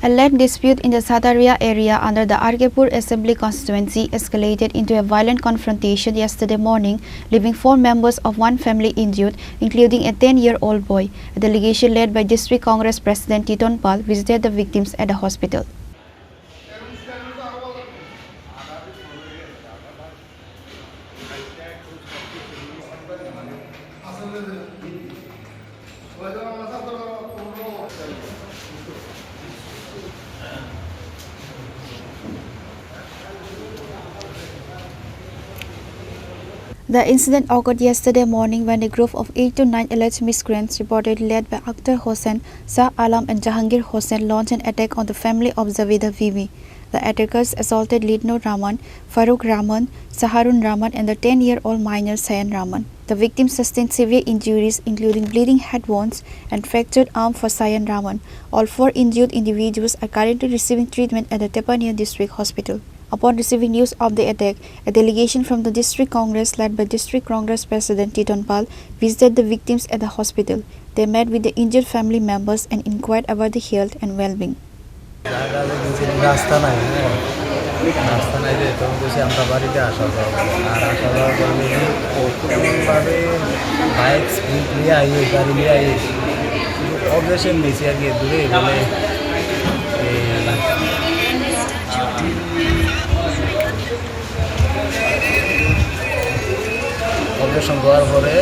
A land dispute in the Sataria area under the RK Pur Assembly Constituency escalated into a violent confrontation yesterday morning, leaving 4 members of one family injured, including a 10-year-old boy. A delegation led by District Congress President Titon visited the victims at the hospital. The incident occurred yesterday morning when a group of 8 to 9 alleged miscreants, reportedly led by Akhtar Hossain, Shah Alam and Jahangir Hossain, launched an attack on the family of Zavida Bibi. The attackers assaulted Lidno Rahman, Farooq Rahman, Saharun Rahman and the 10-year-old minor Sayan Rahman. The victims sustained severe injuries including bleeding head wounds and fractured arm for Sayan Rahman. All 4 injured individuals are currently receiving treatment at the Tripura District Hospital. Upon receiving news of the attack, a delegation from the District Congress led by District Congress President Titon visited the victims at the hospital. They met with the injured family members and inquired about the health and well-being. Operation করার পরে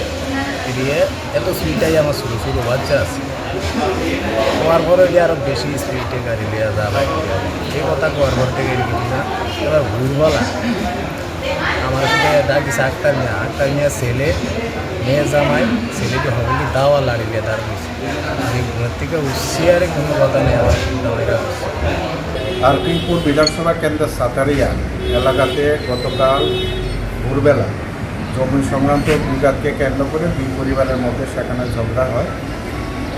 এদিকে এত স্পিডটাই আমার শুরু বাচ্চা আছে হওয়ার পরে দিয়ে আরও বেশি স্পিডে গাড়ি দেওয়া যায় এই কথা কোয়ার পর থেকে এদিকে না এবার ভুলবলা আমার সাথে ডাকিছে আক্তার মিয়া ছেলে মেয়ে জামাই ছেলেটি হবেলি দাওয়া লাড়ি দিয়ে দাঁড় দিয়েছে আমি ঘর থেকে উঠছি আর কোনো কথা নেই আমার দাওয়াটা RK Pur বিধানসভা কেন্দ্র সাতারিয়া এলাকাতে গতকাল ভোরবেলা জমি সংক্রান্ত বিবাদকে কেন্দ্র করে 2 পরিবারের মধ্যে সেখানে ঝগড়া হয়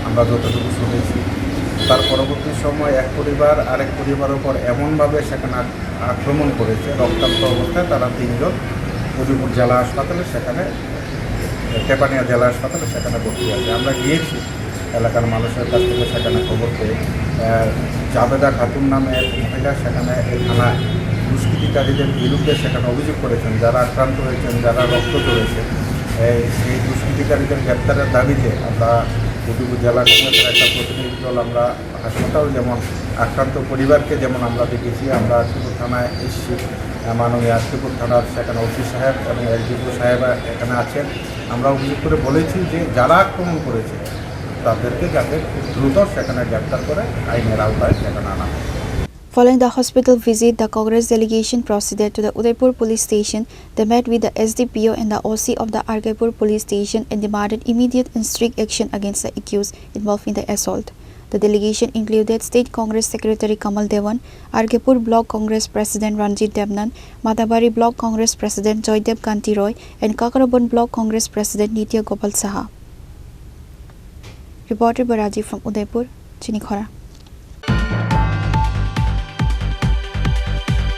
আমরা যতটুকু শুনেছি। তার পরবর্তী সময় এক পরিবার আরেক পরিবারের উপর এমনভাবে সেখানে আক্রমণ করেছে, রক্তাক্ত অবস্থায় তারা 3 জন উদয়পুর জেলা হাসপাতালে সেখানে টেপানিয়া জেলা হাসপাতালে সেখানে ভর্তি আছে। আমরা গিয়েছি এলাকার মানুষের কাছ থেকে সেখানে খবর পেয়ে জাবেদা খাতুন নামে এক মহিলা সেখানে এই থানায় দুষ্কৃতিকারীদের বিরুদ্ধে সেখানে অভিযোগ করেছেন, যারা আক্রান্ত হয়েছেন, যারা রক্ত ধরেছে সেই দুষ্কৃতিকারীদের গ্রেপ্তারের দাবিতে আমরা উদয়পুর জেলা কংগ্রেসের একটা প্রতিনিধি দল আমরা হাসপাতাল যেমন আক্রান্ত পরিবারকে যেমন আমরা দেখেছি, আমরা আরকিপুর থানায় এসেছি, মাননীয় আরকিপুর থানার সেখানে ওসি সাহেব এবং এসডিপিও সাহেব এখানে আছেন। আমরা অভিযোগ করে বলেছি যে যারা আক্রমণ করেছে তাদেরকে যাতে দ্রুত সেখানে গ্রেপ্তার করে আইনের আওতায় সেখানে আনা হয়। Following the hospital visit, the Congress delegation proceeded to the Udaipur police station. They met with the SDPO and the OC of the RK Pur police station and demanded immediate and strict action against the accused involved in the assault. The delegation included State Congress Secretary Kamal Devan, RK Pur Block Congress President Ranjit Devnan, Matabari Block Congress President Joydev Kanti Roy and Kakarabon Block Congress President Nitya Gopal Saha. Reported by Rajiv from Udaipur, Chini Khorang.